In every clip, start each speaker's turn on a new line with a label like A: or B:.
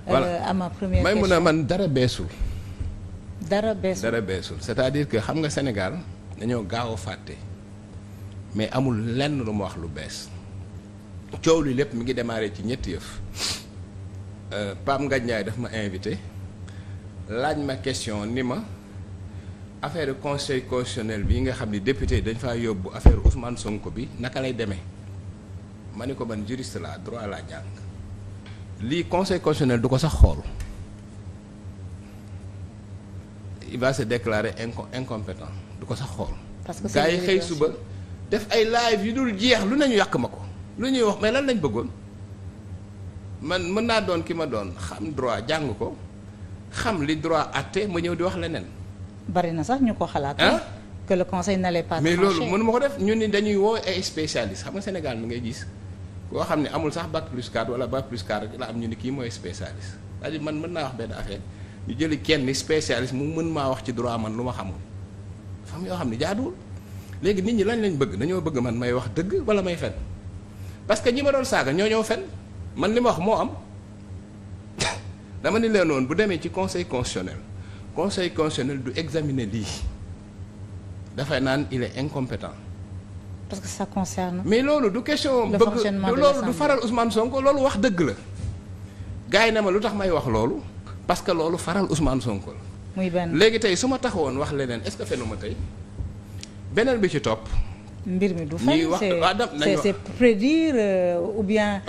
A: à ma première question
B: may mun a man dara beesul.
A: dara beesul
B: c'est-à-dire que xam nga Sénégal dañoo gaaw a fàtte mais amul lenn lu ma wax lu bees coow li lépp mi ngi démarré ci ñetti yëf Pape Ngagne Ndiaye daf ma invité laaj ma question ni ma affaire conseil constitutionnel bi nga xam ni député dañ faa yóbbu affaire Ousmane Sonko bi naka lay demee ma ni ko ban juriste la droit laa jàng lii conseil constitutionnel du ko sax xool il va se déclarer incompétent du ko sax xool.
A: parce que
B: gars yi xëy suba def ay live yu dul jeex lu nañu yàq ma ko lu ñuy wax mais lan lañ bëggoon man mën naa doon ki ma doon xam droit jàng ko xam li droit àtte ma ñëw di wax leneen.
A: bari na sax ñu ko xalaat. que le conseil n'allait pas
B: mais
A: trancher.
B: loolu mënu ma ko def ñun ni dañuy woo ay spécialiste xam nga Sénégal mi ngay gis koo xam ne amul sax bac plus 4 wala bac plus 4 rek la am ñu ni kii mooy spécialiste c'est-à-dire man mën naa wax benn affaire ñu jëli kenn spécialiste mu mën maa wax ci droit man lu ma xamul fam yoo xam ne jaaduwul léegi nit ñi lañ bëgg dañoo bëgg man may wax dëgg wala may fen parce que ñi ma doon saaga ñoo fen man li ma wax moo am dama ni leen noonu bu demee ci conseil constitutionnel du examiner lii dafay naan il est incompétent.
A: parce que ça concerne.
B: mais loolu du question.
A: le fonctionnement de
B: loolu du faral Ousmane Sonko loolu wax dëgg la. gars yi ne ma lu tax may wax loolu parce que loolu faral Ousmane Sonko la.
A: muy benn
B: léegi tey su ma taxawoon wax leneen est-ce que fenu ma tey beneen bi ci topp.
A: mbir mi du
B: ñuy wax
A: c'est prédire ou bien.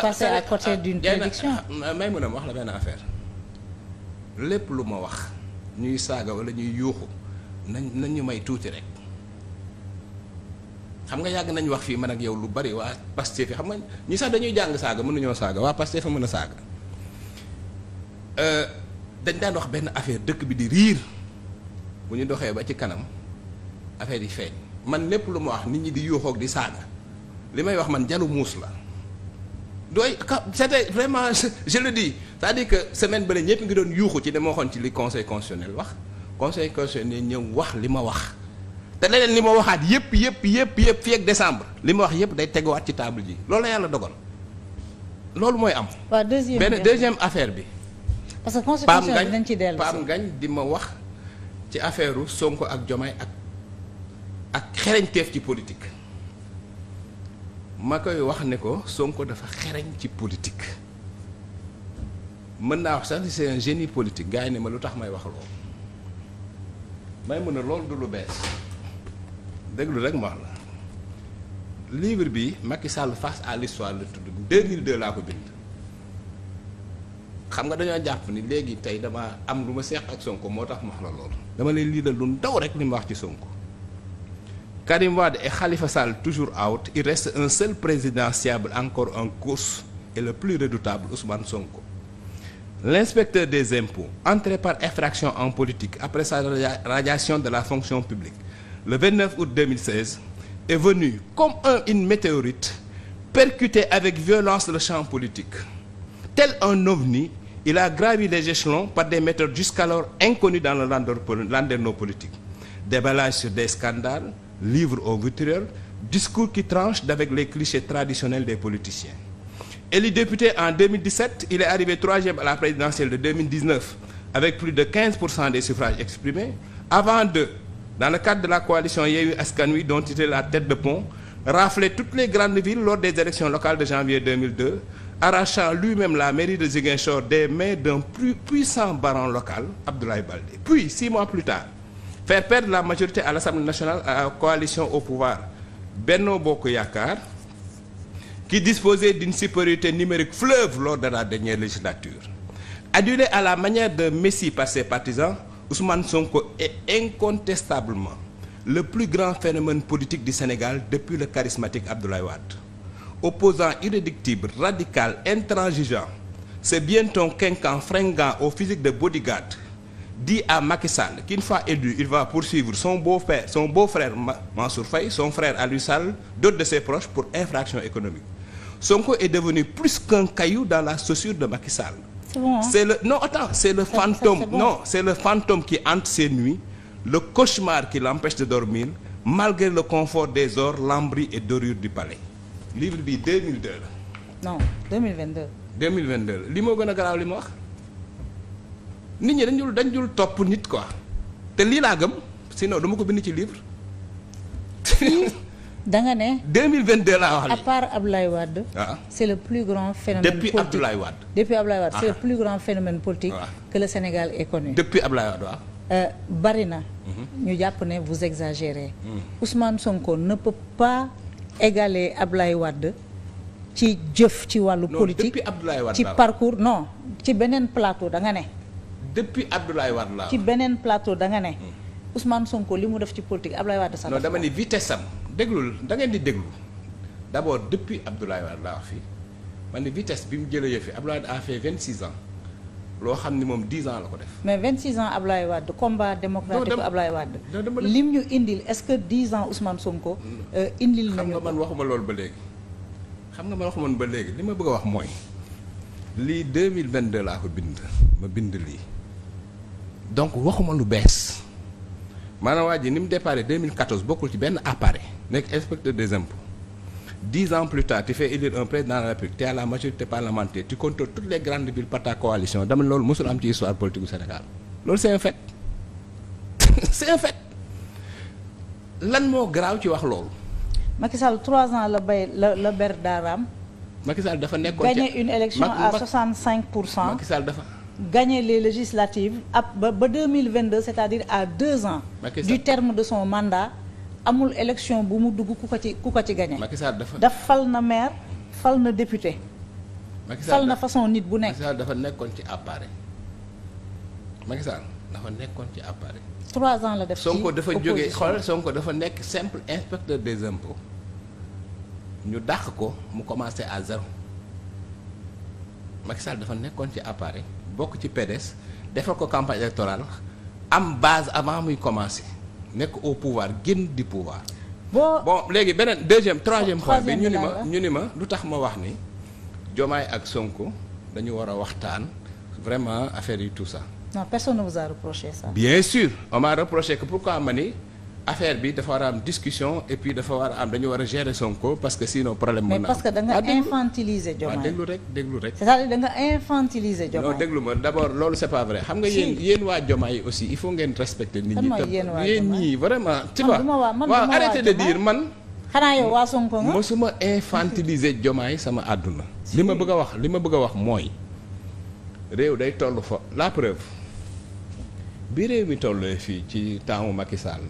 A: passer à côté d'une prédiction.
B: may mun a ma wax la benn affaire lépp lu ma wax ñuy saaga wala ñuy yuuxu nañ ñu may tuuti rek. xam nga yàgg nañ wax fii man ak yow lu bari waa Pastef yi xam nga ñi sax dañuy jàng saaga mënuñoo saaga waa Pastef fa mën a saaga dañ daan wax benn affaire dëkk bi di riir bu ñu doxee ba ci kanam affaire yi feeñ man lépp lu ma wax nit ñi di yuuxoog di saaga li may wax man jalu muus la dooy c'était vraiment je le dis c'est-à-dire que semaine bële ñëpp ngi doon yuuxu ci dama waxoon ci li conseil constitutionnel wax conseil constitutionnel ñëw wax li ma wax te leneen li ma waxaat yëpp fii ak décembre li ma wax yëpp day teguwaat ci table ji loolu la yàlla dogal loolu mooy am.
A: waaw
B: deuxième affaire bi.
A: parce que constitution bi dañ ci dellu
B: Pape Ngagne di ma wax ci affaire Sonko ak Diomaye ak xereñteef ci politique ma koy wax ne ko Sonko dafa xereñ ci politique mën naa wax sax c'est un génie politique gars yi ne ma lu tax may wax loolu may mën a loolu du lu bees. déglu rek ma wax la livre bi Macky Sall face à l'histoire la tudd 2002 laa ko bind xam nga dañoo jàpp ni léegi tey dama am lu ma seex ak Sonko moo tax ma wax la loolu dama leen lii la lu ndaw rek li ma wax ci Sonko. Karim Wade et Khalifa Sall toujours out, il reste un seul présidentiable encore en course et le plus redoutable, Ousmane Sonko. L'inspecteur des impôts, entré par effraction en politique après sa radiation de la fonction publique le 29 août 2016, est venu comme une météorite percuter avec violence le champ politique. Tel un ovni, il a gravi les échelons par des méthodes jusqu'alors inconnues dans le landerneau politique. Déballage sur des scandales, livres au vitriol, discours qui tranchent avec les clichés traditionnels des politiciens. Élu député en 2017, il est arrivé 3e à la présidentielle de 2019 avec plus de 15% des suffrages exprimés, avant de, dans le cadre de la coalition Yewwi Askan Wi dont il était la tête de pont, rafler toutes les grandes villes lors des élections locales de janvier 2002, arrachant lui-même la mairie de Ziguinchor des mains d'un plus puissant baron local, Abdoulaye Baldé. Puis, 6 mois plus tard, faire perdre la majorité à l'Assemblée nationale à la coalition au pouvoir Benno Bokk Yakaar, qui disposait d'une supériorité numérique fleuve lors de la dernière législature. Adulé à la manière d'un messie par ses partisans, Ousmane Sonko est incontestablement le plus grand phénomène politique du Sénégal depuis le charismatique Abdoulaye Wade. Opposant irréductible, radical, intransigeant, c'est bien ton quinquant fringant au physique de bodyguard dit à Macky Sall qu'une fois élu, il va poursuivre son beau-frère Mansour Faye, son frère Aliou Sall, d'autres de ses proches pour infraction économique. Sonko est devenu plus qu'un caillou dans la chaussure de Macky Sall.
A: C'est bon, hein?
B: C'est le fantôme. Bon. Non, c'est le fantôme qui hante ses nuits, le cauchemar qui l'empêche de dormir, malgré le confort des ors, lambris et dorures du palais. Livre bi 2002 la.
A: non 2022.
B: 2022 li moo gën a garaaw li ma wax. nit ñi dañ dul topp nit quoi te lii laa gëm sinon dama ko bind ci livre.
A: da nga ne.
B: 2022 laa wax.
A: à part Abdoulaye Wade. c'est le plus grand phénomène politique depuis Abdoulaye Wade c'est le plus grand phénomène politique. que le Sénégal ait connu.
B: depuis Abdoulaye Wade waaw.
A: bari na. ñu jàpp ne vous exagérez. Ousmane Sonko ne peut pas égaler Abdoulaye Wade ci jëf ci wàllu politique.
B: depuis Abdoulaye Wade
A: ci parcours non ci beneen plateau da nga ne.
B: depuis Abdoulaye Wade la.
A: ci beneen plateau da nga ne. Ousmane Sonko li mu def ci politique Abdoulaye Wade sax.
B: non dama ni vitesse am déglul da ngeen di déglu d'abord depuis Abdoulaye Wade laa wax fii man ni vitesse bi mu jëlee yëf fi Abdoulaye Wade a fait 26 ans loo xam ni moom 10 ans la ko def.
A: mais 26 ans Abdoulaye Wade combat démocratique Abdoulaye Wade. lim ñu indil est-ce que 10 ans Ousmane Sonko. indil nañu
B: xam nga man waxuma loolu ba léegi xam nga man waxuma ba léegi li ma bëgg a wax mooy lii 2022 laa ko bind ma bind lii donc waxuma lu bees. maanaam waa ji ni mu déparé 2014 bokkul ci benn appareil nekk inspecteur des impôts 10 ans plus tard tu fais élire un président de la République tu as la majorité parlementaire tu contrôles toutes les grandes villes par ta coalition dama loolu mosul am ci histoire politique du Sénégal loolu c'est un fait c'est un fait lan moo garaaw ci wax loolu.
A: Macky Sall 3 ans la ber daaraam.
B: Macky Sall dafa nekkoon ci
A: gagné une élection à 65%.
B: Macky Sall dafa.
A: gagner les législatives ba 2022 c'est-à-dire à 2 ans du terme de son mandat amul élection bu mu dugg ku ko ci gagner.
B: Macky Sall dafa
A: fal na maire fal na député. fal na façon nit bu nekk.
B: Macky Sall dafa nekkoon ci appareil. Macky Sall dafa nekkoon ci appareil.
A: 3 ans la def ci
B: Sonko dafa jógee xoolal Sonko dafa nekk simple inspecteur des impôts ñu dàq ko mu commencé à 0 Macky Sall dafa nekkoon ci appareil. bokk ci PDS defal ko campagne électorale am base avant muy commencer nekk au pouvoir génn du pouvoir. bon léegi beneen troisième point bi ñu ni ma lu tax ma wax ni Diomaye ak Sonko dañu war a waxtaan vraiment affaire yi tout ça.
A: non personne ne vous a reproché ça.
B: bien sûr on m'a reproché que pourquoi ma ni affaire bi dafa war a am discussion et puis dafa war a am dañu war a gérer Sonko parce que sinon problème mën na am.
A: mais parce que da nga infantiliser Diomaye.
B: déglu rek.
A: c'est-à-dire da nga infantiliser Diomaye.
B: non déglu ma d'abord loolu c'est pas vrai xam nga yéen waa Diomaye aussi il faut ngeen respecter nit ñi. yéen ñii vraiment. tu vois waaw arrêtez de dire man.
A: xanaa yow waa Sonko nga.
B: mosuma infantiliser Diomaye sama àdduna. li ma bëgg a wax mooy réew day toll fa la preuve bi réew mi tollee fii ci temps Macky Sall.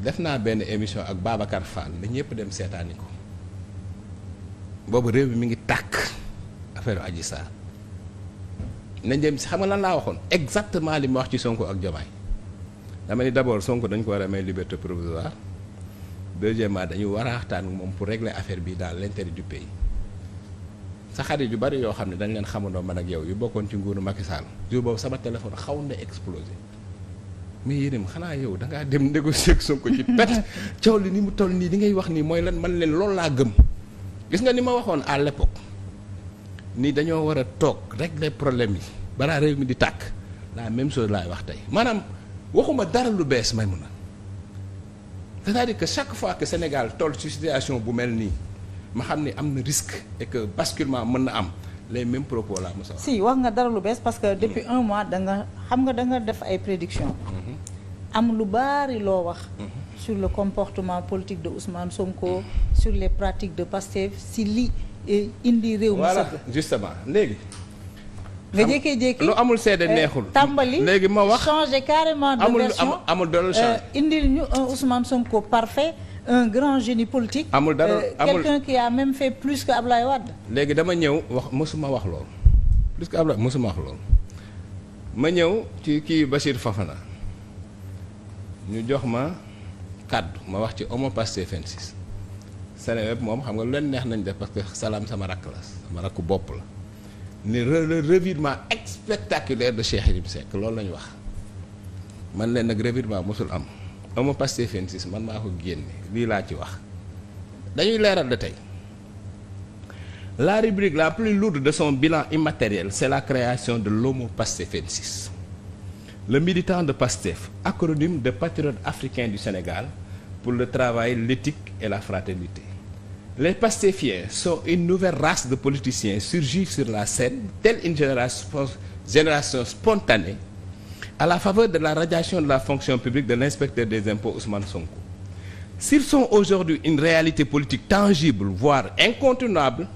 B: def naa benn émission ak Babacar Fall la ñëpp dem seetaani ko boobu réew mi mi ngi tàkk affaire Adji Sarr nañ dem si xam nga lan laa waxoon exactement li ma wax ci Sonko ak Diomaye dama ni d'abord Sonko dañ ko war a may liberté provisoire deuxièmement dañu war a waxtaan moom pour régler affaire bi dans l'intérêt du pays sa xarit yu bari yoo xam ne dañ leen xamandoo man ak yow yu bokkoon ci nguuru Macky Sall jour boobu sama téléphone xaw na explosé mais yéen xanaa yow da ngaa dem négocier ak Sonko ci pet coow li ni mu toll nii li ngay wax nii mooy lan man leen loolu laa gëm gis nga ni ma waxoon à l'époque ni dañoo war a toog régler problème yi balaa réew mi di tàkk la même chose laay wax tey maanaam waxuma dara lu bees may mun a c'est-à-dire que chaque fois que Sénégal toll ci situation bu mel nii ma xam ni am na risque et que basculement mën na am les mêmes propos là Moussa.
A: si wax nga dara lu bees parce que depuis un mois da nga def ay prédictions. am lu bari loo wax. sur le comportement politique de Ousmane Sonko. sur les pratiques de Pastef si li indi réew mi.
B: voilà justement léegi.
A: nga jékki-jékki
B: lu amul seede neexul.
A: tàmbali
B: léegi ma wax
A: changer carrément de version
B: amul doole changer.
A: indil ñu un Ousmane Sonko parfait. un grand génie politique.
B: amul dara
A: quelqu'un qui a même fait plus que Ablaye Wade.
B: léegi dama ñëw wax mosuma wax loolu plus que Ablaye mosuma wax loolu ma ñëw ci kii Bachir Fafana ñu jox ma kàddu ma wax ci Homo Pastef 26 Seneweb moom xam nga lu leen neex nañ def parce que Salam sama rakk la sama rakku bopp la ni le revirement spectaculaire de Cheikh Yérim Seck loolu la ñu wax man leen nag revirement mosul am. Homo Pastef 26 man maa ko génne lii laa ci wax dañuy leeral de tey la rubrique la plus lourde de son bilan immatériel c'est la création de l'Homo Pastef 26 le militant de Pastef acronyme de patriote africain du Sénégal pour le travail l'éthique et la fraternité les Pastéfiens sont une nouvelle race de politiciens surgis sur la scène telle une génération spontanée à la faveur de la radiation de la fonction publique de l'inspecteur des impôts Ousmane Sonko. S'ils sont aujourd'hui une réalité politique tangible, voire incontournable,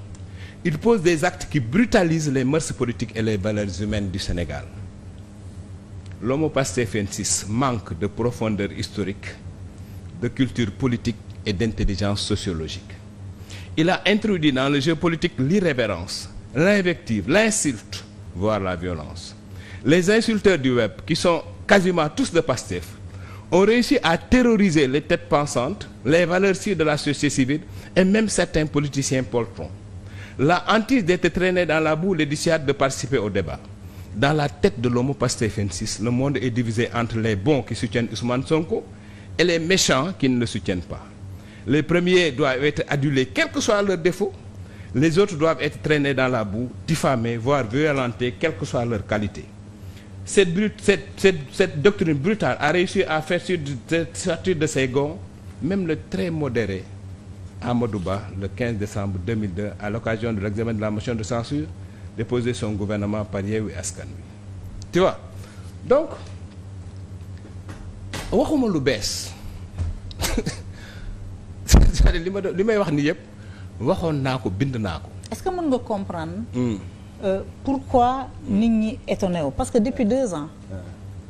B: ils posent des actes qui brutalisent les mœurs politiques et les valeurs humaines du Sénégal. L'homo pastefensis manque de profondeur historique, de culture politique et d'intelligence sociologique. Il a introduit dans le jeu politique l'irrévérence, l'invective, l'insulte, voire la violence. Les insulteurs du web, qui sont quasiment tous de Pastef, ont réussi à terroriser les têtes pensantes, les valeurs sûres de la société civile et même certains politiciens poltrons. La hantise d'être traîné dans la boue les dissuade de participer au débat. Dans la tête de l'homo pastefensis, le monde est divisé entre les bons qui soutiennent Ousmane Sonko et les méchants qui ne le soutiennent pas. Les premiers doivent être adulés, quels que soient leurs défauts. Les autres doivent être traînés dans la boue, diffamés, voire violentés, quelle que soit leur qualité. Cette doctrine brutale a réussi à faire sortir de ses gonds même le très modéré Amadou Ba le 15 décembre 2002 à l'occasion de l'examen de la motion de censure déposée son gouvernement par Yewwi Askan Wi. Tu vois, donc waxuma lu bees c'est-à-dire li may wax ni yëpp waxoon naa ko bind naa ko.
A: Est-ce que mën nga comprendre pourquoi nit ñi étonné wu parce que depuis 2 ans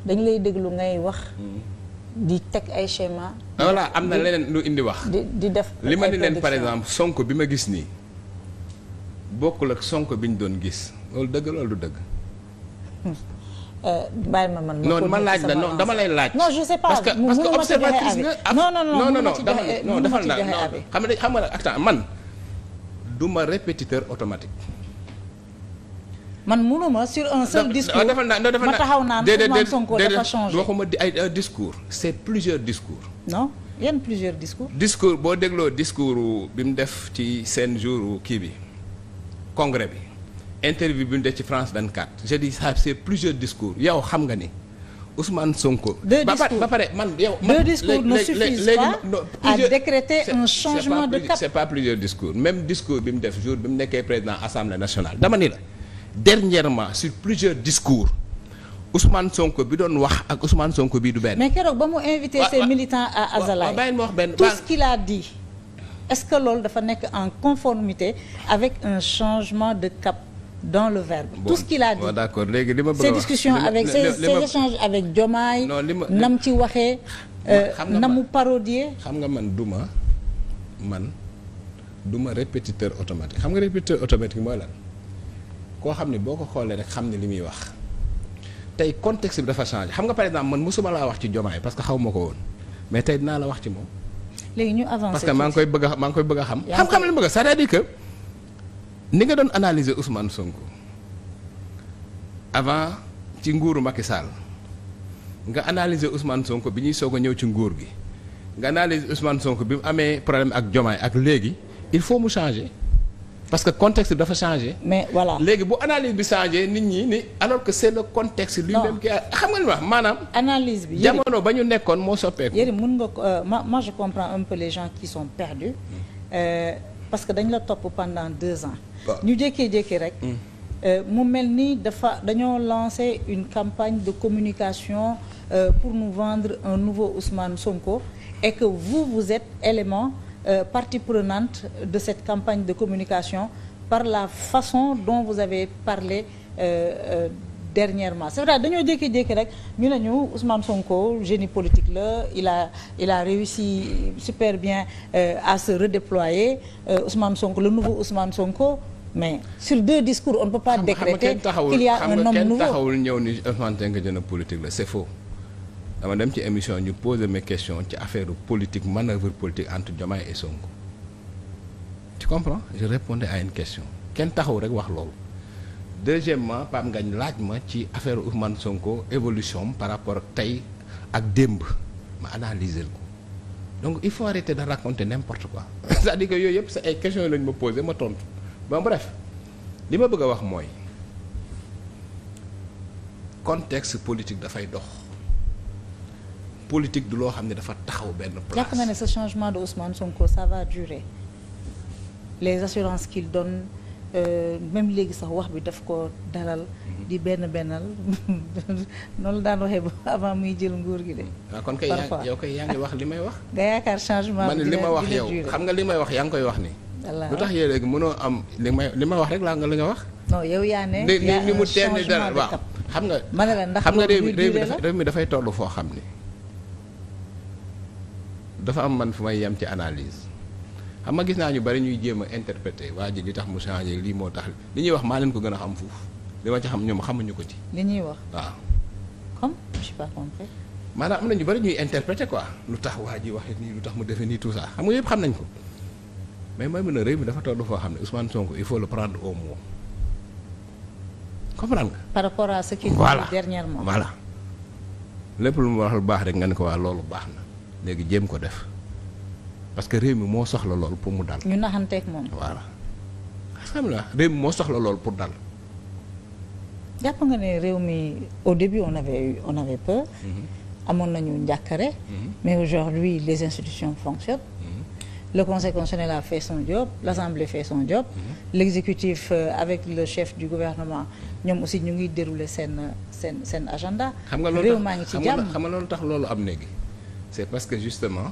A: dañ lay déglu ngay wax di teg ay schéma.
B: voilà am na leneen lu indi wax.
A: di def
B: li ma ni leen par exemple Sonko bi ma gis nii bokkul ak Sonko bi ñu doon gis loolu dëgg loolu du dëgg.
A: bàyyi ma man.
B: non ma laaj la non dama lay laaj.
A: non je sais pas
B: parce que observatrice nga.
A: non
B: defal naa xam nga attends man du ma répétiteur automatique.
A: man mënuma sur un seul discours ma taxaw naan Ousmane Sonko dafa changé.
B: waxuma ay discours c'est plusieurs discours.
A: non yan plusieurs discours.
B: discours boo dégloo discours bi mu def ci seen jour kii bi congrès bi interview bi mu def ci France 24 je dis ça c'est plusieurs discours yow xam nga ni Ousmane Sonko.
A: deux discours
B: ba pare man yow.
A: deux discours ne suffisent pas à décréter un changement de cap.
B: c'est pas plusieurs discours même discours bi mu def jour bi mu nekkee président Assemblée nationale dama ni la. dernièrement sur plusieurs discours Ousmane Sonko bi doon wax ak Ousmane Sonko bii du benn.
A: mais keroog ba mu invité ses militants à Azalaï tout ce qu'il a dit est-ce que loolu dafa nekk en conformité avec un changement de cap dans le verbe. Tout ce qu'il a dit
B: d'accord léegi li ma bëgg a
A: ces
B: wax
A: discussions avec ces échanges avec Diomaye. nam ci waxee. na mu parodier.
B: xam nga man duma répétiteur automatique xam nga répétiteur automatique mooy lan. koo xam ne boo ko xoolee rek xam ne li muy wax tey contexte bi dafa changé xam nga par exemple man mosuma laa wax ci Diomaye parce que xaw ma ko woon mais tey dinaa la wax ci moom.
A: léegi ñu avancé
B: parce que maa ngi koy bëgg a xam. xam-xam li mu bëgg c'est-à-dire que ni nga doon analyser Ousmane Sonko avant ci nguuru Macky Sall nga analyser Ousmane Sonko bi ñuy soog a ñëw ci nguur gi nga analyser Ousmane Sonko bi mu amee problème ak Diomaye ak léegi il faut mu changer. parce que contexte bi dafa changé.
A: mais voilà
B: léegi bu analyse bi changé nit ñi ni alors que c'est le contexte lui-même qui a xam nga li wax maanaam.
A: analyse bi
B: jamono ba ñu nekkoon moo soppeeku.
A: Yérim mën nga ko moi je comprends un peu les gens qui sont perdus parce que dañ la topp pendant 2 ans. ñu jékkee-jékki rek. mu mel ni dañoo lancer une campagne de communication pour nous vendre un nouveau Ousmane Sonko et que vous êtes élément. Partie prenante de cette campagne de communication par la façon dont vous avez parlé dernièrement c'est vrai dañoo jékki-jékki rek ñu ne ñu Ousmane Sonko génie politique la il a réussi super bien à se redéployer Ousmane Sonko le nouveau Ousmane Sonko mais sur 2 discours on ne peut pas décréter qu'il y a un homme nouveau.
B: kenn taxawul ñëw ni Ousmane Sonko génie politique la c'est faux. dama dem ci émission ñu poser mes questions ci affaire politique manœuvre politique entre Diomaye et Sonko tu comprends je répondais à une question kenn taxaw rek wax loolu. deuxièmement Pape Ngagne laaj ma ci affaire Ousmane Sonko évolution par rapport ak tey ak démb ma analyser ko donc il faut arrêter de raconter n'importe quoi c'est-à-dire que yooyu yëpp c'est ay questions lañ ma poser ma tontu bon bref li ma bëgg a wax mooy contexte politique dafay dox. politique du loo xam ne dafa taxaw benn place.
A: jàpp na ne ce changement de Ousmane Sonko ça va durer les assurances qu'il donne même léegi sax wax bi daf ko dalal di bennal noonu la daan waxee ba avant muy jël nguur gi de.
B: waaw kon kay yow kay yaa ngi wax li may wax.
A: nga yaakaar changement
B: man li ma wax yow xam nga li may wax yaa ngi koy wax ni lu tax yéen léegi mënoo am li ma wax rek laa nga la nga wax.
A: non yow yaa ne.
B: ni mu teel ni dara waaw xam nga.
A: ma ne la ndax
B: xam nga
A: loolu
B: réew mi dafay toll foo xam ni dafa am man fu may yem ci analyse xam nga gis naa ñu bari ñuy jéem a interpréter waa ji li tax mu changé lii moo tax li ñuy wax maa leen ko gën a xam fuuf li ma ci xam ñoom xamuñu ko ci.
A: li ñuy wax
B: waaw.
A: comme je sais pas compris.
B: maanaam am na ñu bari ñuy interpréter quoi lu tax waa ji waxee nii lu tax mu defee nii tout ça xam nga yëpp xam nañ ko mais mooy mën a réew mi dafa toll foo xam ne Ousmane Sonko il faut le prendre au mot comprendre nga.
A: par rapport à ce qu'il dit dernièrement.
B: voilà lépp lu mu wax lu baax rek nga ne ko waa loolu baax na léegi jéem ko def. parce que réew mi moo soxla lool pour mu dal.
A: ñu naxanteeg moom.
B: voilà xam nga réew mi moo soxla lool pour dal.
A: jàpp nga ne réew mi au début on avait peur. amoon nañu njàkkare. mais aujourd'hui les institutions fonctionnent. Le Conseil constitutionnel a fait son job, l'Assemblée fait son job. L'exécutif avec le chef du gouvernement ñoom aussi ñu ngi dérouler seen agenda.
B: xam nga loolu
A: réew maa ngi ci jàmm
B: xam nga loolu tax loolu am léegi c'est parce que justement.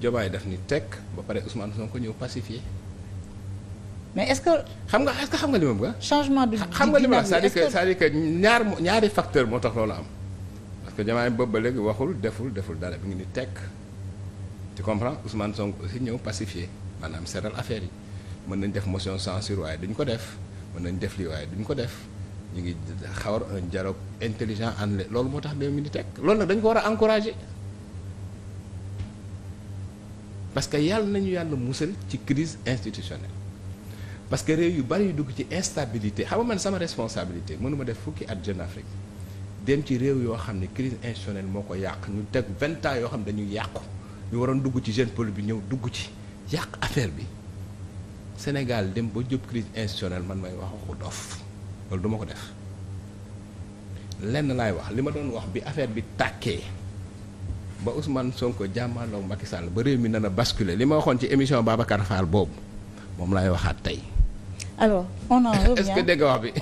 B: Diomaye daf ni tekk ba pare Ousmane Sonko ñëw pacifié.
A: mais est-ce que.
B: xam nga li ma bëgg.
A: changement du
B: xam nga li ma c'est-à-dire que ñaari facteur moo tax loolu am. parce que Diomaye boobu ba léegi waxul deful dara bi ngi ni tekk. tu comprends Ousmane Sonko aussi ñëw pacifié maanaam seetal affaire yi mën nañ def motion censure waaye duñ ko def mën nañ def lii waaye duñ ko def ñu ngi xawar un dialogue intelligent ànd loolu moo tax 2 minutes tekk loolu nag dañ ko war a encourager. parce que yàlla nañu yàlla musal ci crise institutionnelle parce que réew yu bari yu dugg ci instabilité xam nga man sama responsabilité mënuma def fukki at Jeune Afrique dem ci réew yoo xam ne crise institutionnelle moo ko yàq ñu teg 20 ans yoo xam ne dañuy yàqu ñu waroon dugg ci jeune pôle bi ñëw dugg ci yàq affaire bi Sénégal dem ba jub crise institutionnelle man may wax waxu dof loolu duma ko def lenn laay wax li ma doon wax bi affaire bi tàkkee ba Ousmane Sonko jàmmaarloog Macky Sall ba réew mi na basculer li ma waxoon ci émission Babacar Fall boobu moom laay waxaat tey.
A: alors on en revient
B: est-ce que dégg nga wax bi.